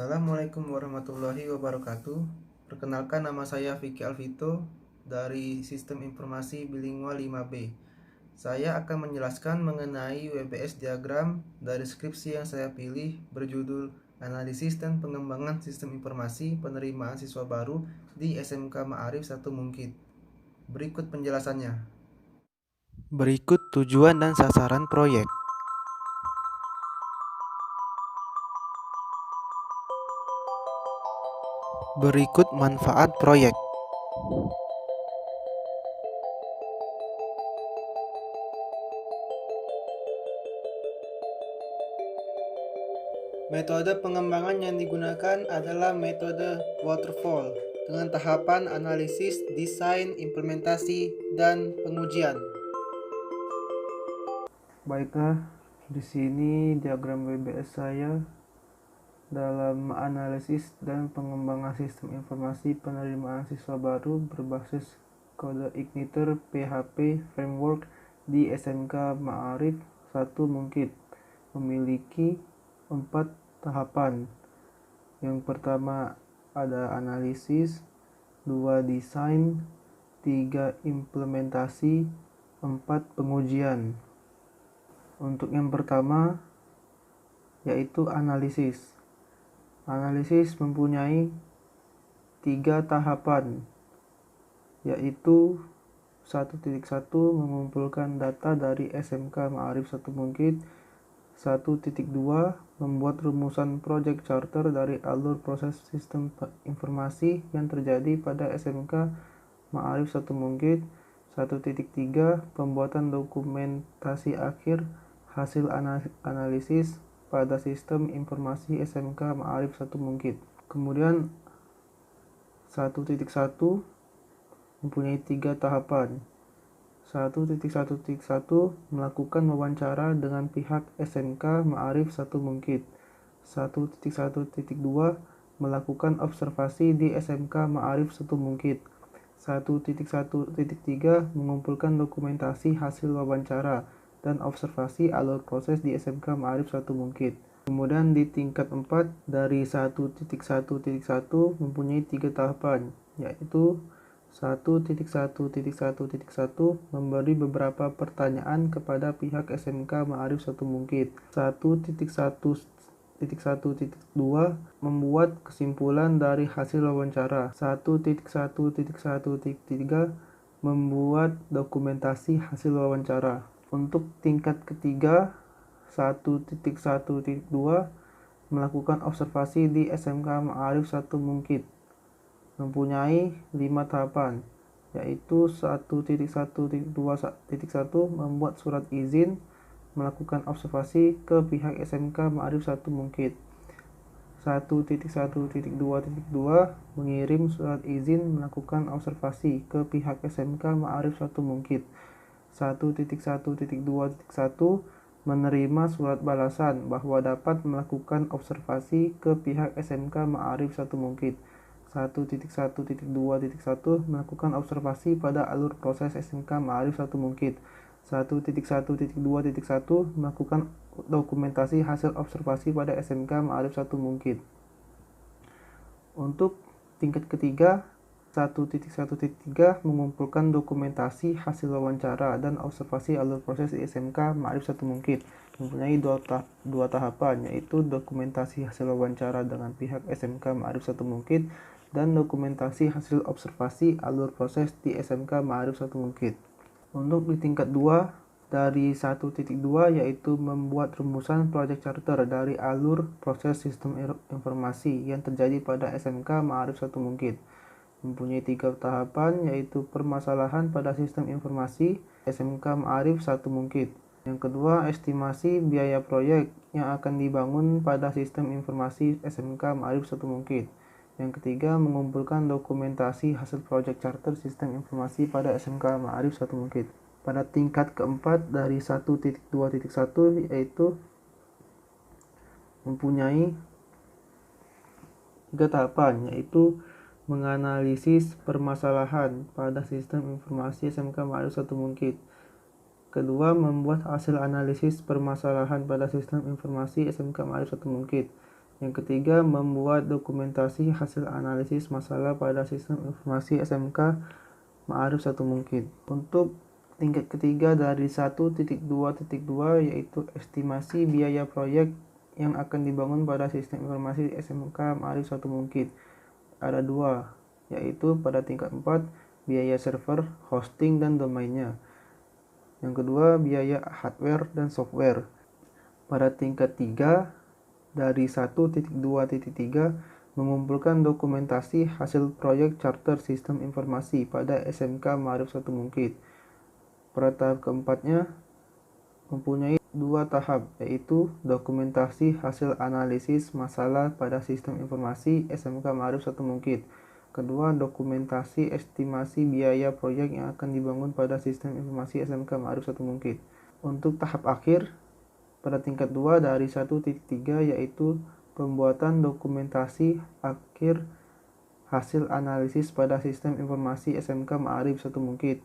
Assalamualaikum warahmatullahi wabarakatuh. Perkenalkan, nama saya Vicky Alvito dari Sistem Informasi Bilingual 5B. Saya akan menjelaskan mengenai WBS diagram dari skripsi yang saya pilih berjudul Analisis dan Pengembangan Sistem Informasi Penerimaan Siswa Baru di SMK Ma'arif 1 Mungkit. Berikut penjelasannya. Berikut tujuan dan sasaran proyek. Berikut manfaat proyek. Metode pengembangan yang digunakan adalah metode waterfall dengan tahapan analisis, desain, implementasi, dan pengujian. Baiklah, di sini diagram WBS saya dalam analisis dan pengembangan sistem informasi penerimaan siswa baru berbasis kode Igniter PHP Framework di SMK Ma'arif 1 Mungkit memiliki 4 tahapan. Yang pertama ada analisis, 2 desain, 3 implementasi, 4 pengujian. Untuk yang pertama yaitu analisis. Analisis mempunyai 3 tahapan, yaitu 1.1 mengumpulkan data dari SMK Ma'arif 1 Mungkit, 1.2 membuat rumusan project charter dari alur proses sistem informasi yang terjadi pada SMK Ma'arif 1 Mungkit, 1.3 pembuatan dokumentasi akhir hasil analisis pada sistem informasi SMK Ma'arif 1 Mungkit. Kemudian 1.1 mempunyai 3 tahapan. 1.1.1 melakukan wawancara dengan pihak SMK Ma'arif 1 Mungkit. 1.1.2 melakukan observasi di SMK Ma'arif 1 Mungkit. 1.1.3 mengumpulkan dokumentasi hasil wawancara dan observasi alur proses di SMK Ma'arif 1 Mungkit. Kemudian di tingkat 4 dari 1.1.1 mempunyai 3 tahapan, yaitu 1.1.1.1 memberi beberapa pertanyaan kepada pihak SMK Ma'arif 1 Mungkit. 1.1.1.2 membuat kesimpulan dari hasil wawancara. 1.1.1.3 membuat dokumentasi hasil wawancara. Untuk tingkat ketiga 1.1.2 melakukan observasi di SMK Ma'arif 1 Mungkit mempunyai 5 tahapan, yaitu 1.1.2.1 membuat surat izin melakukan observasi ke pihak SMK Ma'arif 1 Mungkit. 1.1.2.2 mengirim surat izin melakukan observasi ke pihak SMK Ma'arif 1 Mungkit. 1.1.2.1 menerima surat balasan bahwa dapat melakukan observasi ke pihak SMK Ma'arif 1 Mungkit. 1.1.2.1 melakukan observasi pada alur proses SMK Ma'arif 1 Mungkit. 1.1.2.1 melakukan dokumentasi hasil observasi pada SMK Ma'arif 1 Mungkit. Untuk tingkat ketiga 1.1.3 mengumpulkan dokumentasi hasil wawancara dan observasi alur proses di SMK Ma'arif 1 Mungkit mempunyai dua tahapan, yaitu dokumentasi hasil wawancara dengan pihak SMK Ma'arif 1 Mungkit dan dokumentasi hasil observasi alur proses di SMK Ma'arif 1 Mungkit. Untuk di tingkat 2 dari 1.2 yaitu membuat rumusan project charter dari alur proses sistem informasi yang terjadi pada SMK Ma'arif 1 Mungkit. Mempunyai 3 tahapan, yaitu permasalahan pada sistem informasi SMK Ma'arif 1 Mungkit. Yang kedua, estimasi biaya proyek yang akan dibangun pada sistem informasi SMK Ma'arif 1 Mungkit. Yang ketiga, mengumpulkan dokumentasi hasil project charter sistem informasi pada SMK Ma'arif 1 Mungkit. Pada tingkat keempat dari 1.2.1 yaitu mempunyai 3 tahapan, yaitu menganalisis permasalahan pada sistem informasi SMK Ma'arif 1 Mungkit. Kedua, membuat hasil analisis permasalahan pada sistem informasi SMK Ma'arif 1 Mungkit. Yang ketiga, membuat dokumentasi hasil analisis masalah pada sistem informasi SMK Ma'arif 1 Mungkit. Untuk tingkat ketiga dari 1.2.2 yaitu estimasi biaya proyek yang akan dibangun pada sistem informasi SMK Ma'arif 1 Mungkit. Ada dua, yaitu pada tingkat 4 biaya server, hosting, dan domainnya. Yang kedua, biaya hardware dan software. Pada tingkat 3 dari 1.2.3 mengumpulkan dokumentasi hasil proyek charter sistem informasi pada SMK Ma'arif 1 Mungkit. Pada tahap keempatnya mempunyai dua tahap, yaitu dokumentasi hasil analisis masalah pada sistem informasi SMK Ma'arif 1 Mungkit. Kedua, dokumentasi estimasi biaya proyek yang akan dibangun pada sistem informasi SMK Ma'arif 1 Mungkit. Untuk tahap akhir pada tingkat 2 dari 1.3 yaitu pembuatan dokumentasi akhir hasil analisis pada sistem informasi SMK Ma'arif 1 Mungkit.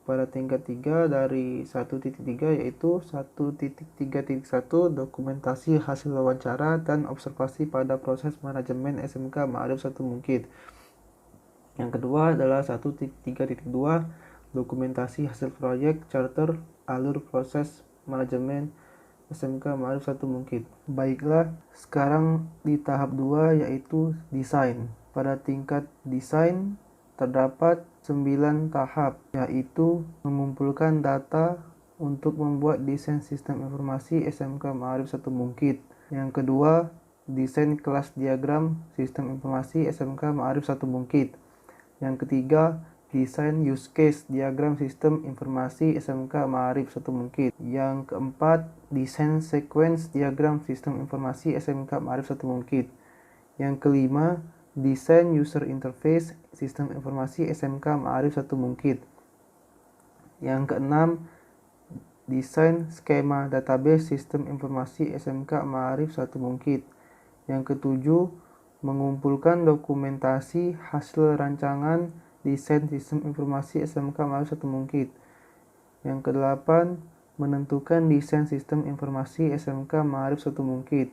Pada tingkat 3 dari 1.3 yaitu 1.3.1 dokumentasi hasil wawancara dan observasi pada proses manajemen SMK Ma'arif 1 Mungkit. Yang kedua adalah 1.3.2 dokumentasi hasil proyek charter alur proses manajemen SMK Ma'arif 1 Mungkit. Baiklah, sekarang di tahap 2 yaitu desain. Pada tingkat desain terdapat 9 tahap, yaitu mengumpulkan data untuk membuat desain sistem informasi SMK Ma'arif 1 Mungkit. Yang kedua, desain kelas diagram sistem informasi SMK Ma'arif 1 Mungkit. Yang ketiga, desain use case diagram sistem informasi SMK Ma'arif 1 Mungkit. Yang keempat, desain sequence diagram sistem informasi SMK Ma'arif 1 Mungkit. Yang kelima, desain user interface sistem informasi SMK Ma'arif 1 Mungkit. Yang keenam, desain skema database sistem informasi SMK Ma'arif 1 Mungkit. Yang ketujuh, mengumpulkan dokumentasi hasil rancangan desain sistem informasi SMK Ma'arif 1 Mungkit. Yang kedelapan, menentukan desain sistem informasi SMK Ma'arif 1 Mungkit.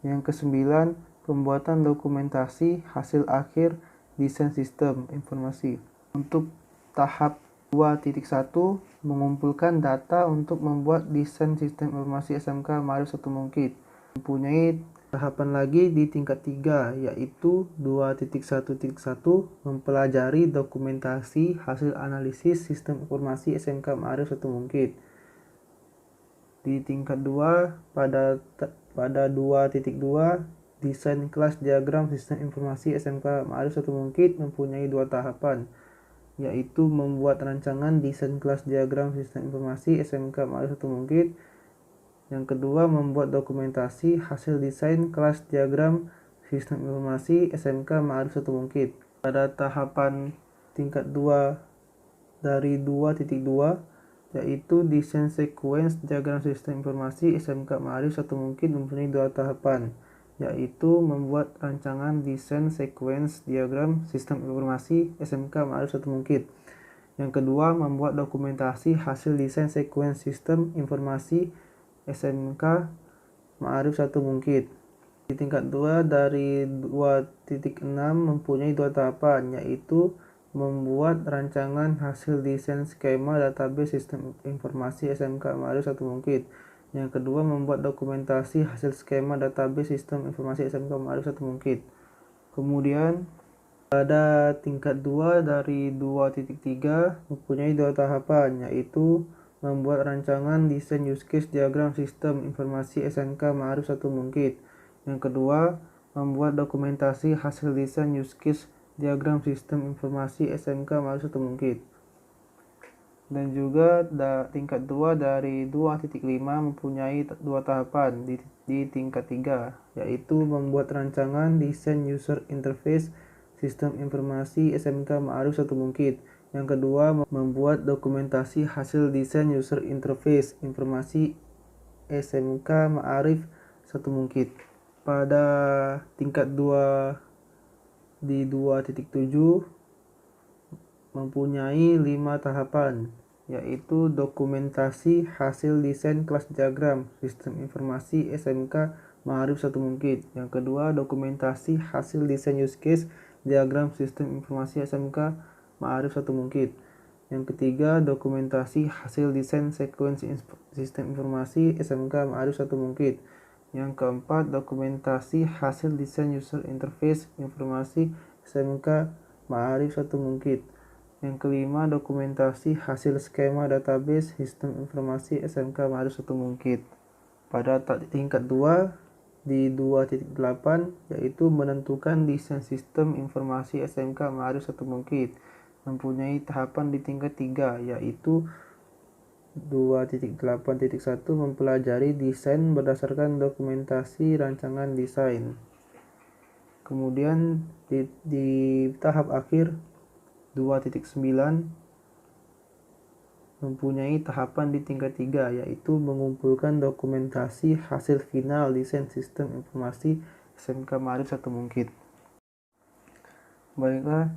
Yang kesembilan, pembuatan dokumentasi hasil akhir desain sistem informasi. Untuk tahap 2.1, mengumpulkan data untuk membuat desain sistem informasi SMK Ma'arif 1 Mungkit. Mempunyai tahapan lagi di tingkat 3, yaitu 2.1.1 mempelajari dokumentasi hasil analisis sistem informasi SMK Ma'arif 1 Mungkit. Di tingkat 2 pada 2.2 desain kelas diagram sistem informasi SMK Ma'arif 1 Mungkit mempunyai dua tahapan, yaitu membuat rancangan desain kelas diagram sistem informasi SMK Ma'arif 1 Mungkit. Yang kedua, membuat dokumentasi hasil desain kelas diagram sistem informasi SMK Ma'arif 1 Mungkit. Pada tahapan tingkat 2 dari 2.2 yaitu desain sequence diagram sistem informasi SMK Ma'arif 1 Mungkit mempunyai dua tahapan, yaitu membuat rancangan desain sequence diagram sistem informasi SMK Ma'arif 1 Mungkit. Yang kedua, membuat dokumentasi hasil desain sequence sistem informasi SMK Ma'arif 1 Mungkit. Di tingkat 2 dari 2.6 mempunyai dua tahapan, yaitu membuat rancangan hasil desain skema database sistem informasi SMK Ma'arif 1 Mungkit. Yang kedua, membuat dokumentasi hasil skema database sistem informasi SMK Ma'arif 1 Mungkit. Kemudian pada tingkat 2 dari 2.3 mempunyai dua tahapan, yaitu membuat rancangan desain use case diagram sistem informasi SMK Ma'arif 1 Mungkit. Yang kedua, membuat dokumentasi hasil desain use case diagram sistem informasi SMK Ma'arif 1 Mungkit. Dan juga tingkat 2 dari 2.5 mempunyai dua tahapan di tingkat 3, yaitu membuat rancangan desain user interface sistem informasi SMK Ma'arif 1 Mungkit. Yang kedua, membuat dokumentasi hasil desain user interface informasi SMK Ma'arif 1 Mungkit. Pada tingkat 2 di 2.7 mempunyai 5 tahapan, yaitu dokumentasi hasil desain kelas diagram sistem informasi SMK Ma'arif 1 Mungkit. Yang kedua, dokumentasi hasil desain use case diagram sistem informasi SMK Ma'arif 1 Mungkit. Yang ketiga, dokumentasi hasil desain sequence sistem informasi SMK Ma'arif 1 Mungkit. Yang keempat, dokumentasi hasil desain user interface informasi SMK Ma'arif 1 Mungkit. Yang kelima, dokumentasi hasil skema database sistem informasi SMK Ma'arif 1 Mungkit. Pada tingkat 2 di 2.8 yaitu menentukan desain sistem informasi SMK Ma'arif 1 Mungkit, mempunyai tahapan di tingkat 3 yaitu 2.8.1 mempelajari desain berdasarkan dokumentasi rancangan desain. Kemudian di tahap akhir 2.9 mempunyai tahapan di tingkat 3 yaitu mengumpulkan dokumentasi hasil final desain sistem informasi SMK Ma'arif 1 Mungkit. Baiklah,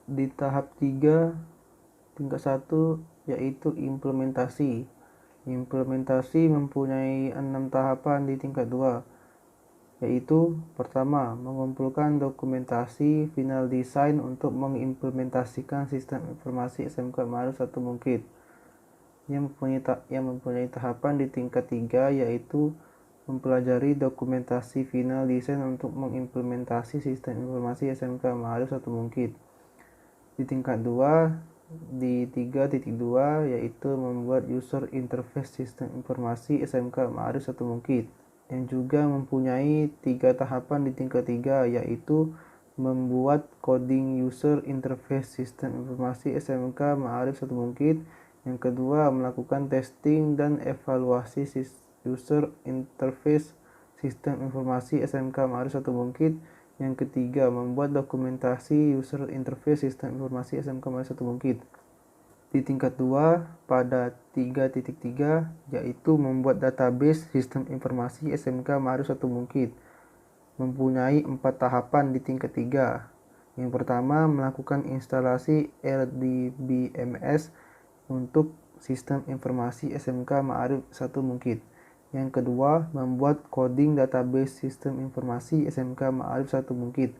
di tahap 3 tingkat 1 yaitu implementasi. Implementasi mempunyai 6 tahapan di tingkat 2 yaitu pertama, mengumpulkan dokumentasi final design untuk mengimplementasikan sistem informasi SMK Ma'arif 1 Mungkit yang mempunyai tahapan di tingkat 3 yaitu mempelajari dokumentasi final design untuk mengimplementasi sistem informasi SMK Ma'arif 1 Mungkit. Di tingkat 2 di 3.2 yaitu membuat user interface sistem informasi SMK Ma'arif 1 Mungkit, yang juga mempunyai 3 tahapan di tingkat 3 yaitu membuat coding user interface sistem informasi SMK Ma'arif 1 Mungkit. Yang kedua, melakukan testing dan evaluasi user interface sistem informasi SMK Ma'arif 1 Mungkit. Yang ketiga, membuat dokumentasi user interface sistem informasi SMK Ma'arif 1 Mungkit. Di tingkat 2 pada 3.3 yaitu membuat database sistem informasi SMK Ma'arif 1 Mungkit, mempunyai 4 tahapan di tingkat 3. Yang pertama, melakukan instalasi RDBMS untuk sistem informasi SMK Ma'arif 1 Mungkit. Yang kedua, membuat coding database sistem informasi SMK Ma'arif 1 Mungkit.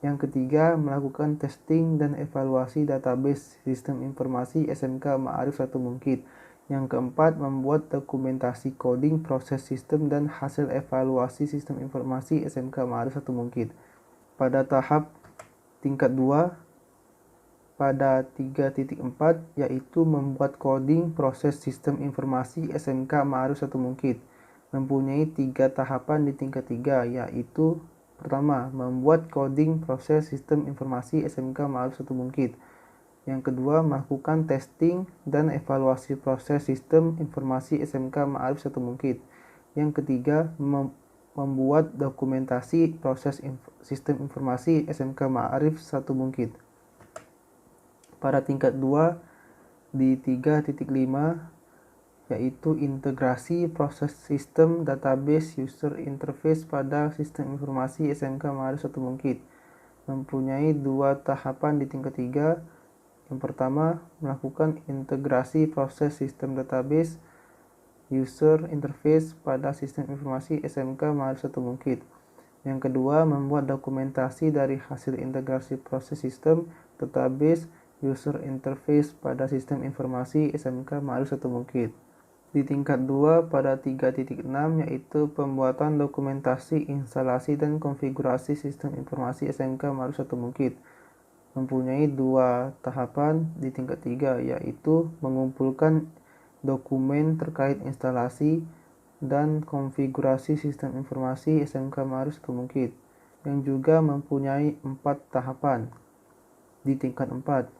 Yang ketiga, melakukan testing dan evaluasi database sistem informasi SMK Ma'arif 1 Mungkit. Yang keempat, membuat dokumentasi coding proses sistem dan hasil evaluasi sistem informasi SMK Ma'arif 1 Mungkit. Pada tahap tingkat 2, pada 3.4 yaitu membuat coding proses sistem informasi SMK Ma'arif 1 Mungkit, mempunyai 3 tahapan di tingkat 3 yaitu pertama, membuat coding proses sistem informasi SMK Ma'arif 1 Mungkit. Yang kedua, melakukan testing dan evaluasi proses sistem informasi SMK Ma'arif 1 Mungkit. Yang ketiga, membuat dokumentasi proses sistem informasi SMK Ma'arif 1 Mungkit. Pada tingkat 2 di 3.5 yaitu integrasi proses sistem database user interface pada sistem informasi SMK Ma'arif 1 Mungkit, mempunyai 2 tahapan di tingkat 3. Yang pertama, melakukan integrasi proses sistem database user interface pada sistem informasi SMK Ma'arif 1 Mungkit. Yang kedua, membuat dokumentasi dari hasil integrasi proses sistem database user interface pada sistem informasi SMK Ma'arif 1 Mungkit. Di tingkat 2 pada 3.6 yaitu pembuatan dokumentasi instalasi dan konfigurasi sistem informasi SMK Ma'arif 1 Mungkit, mempunyai 2 tahapan di tingkat 3 yaitu mengumpulkan dokumen terkait instalasi dan konfigurasi sistem informasi SMK Ma'arif 1 Mungkit, yang juga mempunyai 4 tahapan di tingkat 4.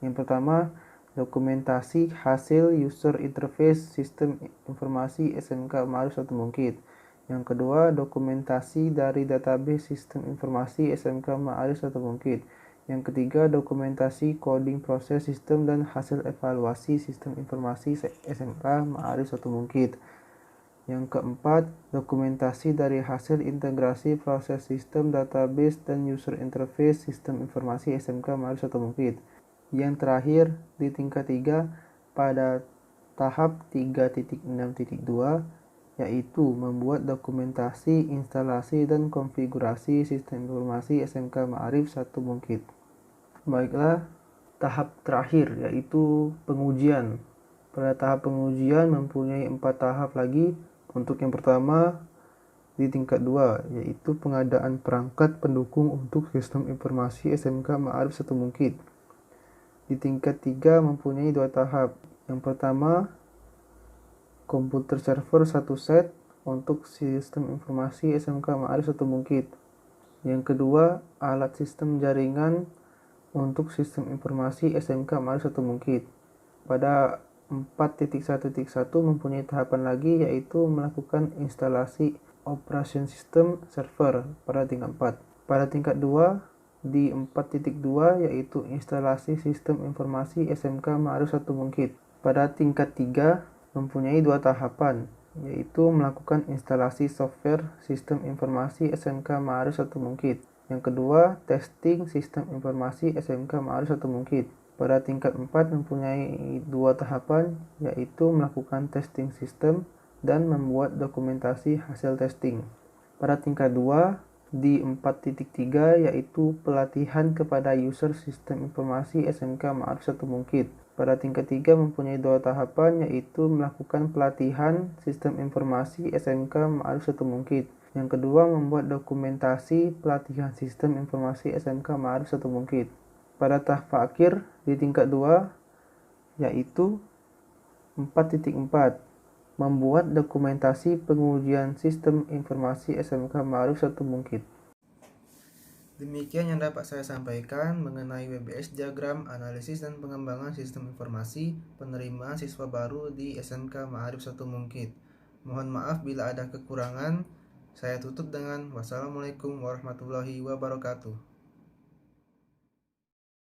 Yang pertama, dokumentasi hasil user interface sistem informasi SMK Ma'arif 1 Mungkit. Yang kedua, dokumentasi dari database sistem informasi SMK Ma'arif 1 Mungkit. Yang ketiga, dokumentasi coding proses sistem dan hasil evaluasi sistem informasi SMK Ma'arif 1 Mungkit. Yang keempat, dokumentasi dari hasil integrasi proses sistem database dan user interface sistem informasi SMK Ma'arif 1 Mungkit. Yang terakhir, di tingkat 3 pada tahap 3.6.2 yaitu membuat dokumentasi, instalasi, dan konfigurasi sistem informasi SMK Ma'arif 1 Bungkit. Baiklah, tahap terakhir yaitu pengujian. Pada tahap pengujian mempunyai 4 tahap lagi. Untuk yang pertama di tingkat 2 yaitu pengadaan perangkat pendukung untuk sistem informasi SMK Ma'arif 1 Bungkit. Di tingkat 3 mempunyai 2 tahap. Yang pertama, komputer server 1 set untuk sistem informasi SMK Ma'arif 1 Bungkit. Yang kedua, alat sistem jaringan untuk sistem informasi SMK Ma'arif 1 Bungkit. Pada 4.1.1 mempunyai tahapan lagi, yaitu melakukan instalasi operation system server pada tingkat 4. Pada tingkat 2 di 4.2 yaitu instalasi sistem informasi SMK Ma'arif 1 Bungkit. Pada tingkat 3 mempunyai 2 tahapan, yaitu melakukan instalasi software sistem informasi SMK Ma'arif 1 Bungkit. Yang kedua, testing sistem informasi SMK Ma'arif 1 Bungkit. Pada tingkat 4 mempunyai 2 tahapan, yaitu melakukan testing sistem dan membuat dokumentasi hasil testing. Pada tingkat 2 di 4.3 yaitu pelatihan kepada user sistem informasi SMK Ma'arif 1 Bungkit. Pada tingkat 3 mempunyai 2 tahapan, yaitu melakukan pelatihan sistem informasi SMK Ma'arif 1 Bungkit. Yang kedua, membuat dokumentasi pelatihan sistem informasi SMK Ma'arif 1 Bungkit. Pada tahap akhir di tingkat 2 yaitu 4.4 membuat dokumentasi pengujian sistem informasi SMK Ma'arif 1 Bungkit. Demikian yang dapat saya sampaikan mengenai WBS diagram analisis dan pengembangan sistem informasi penerimaan siswa baru di SMK Ma'arif 1 Bungkit. Mohon maaf bila ada kekurangan. Saya tutup dengan wassalamualaikum warahmatullahi wabarakatuh.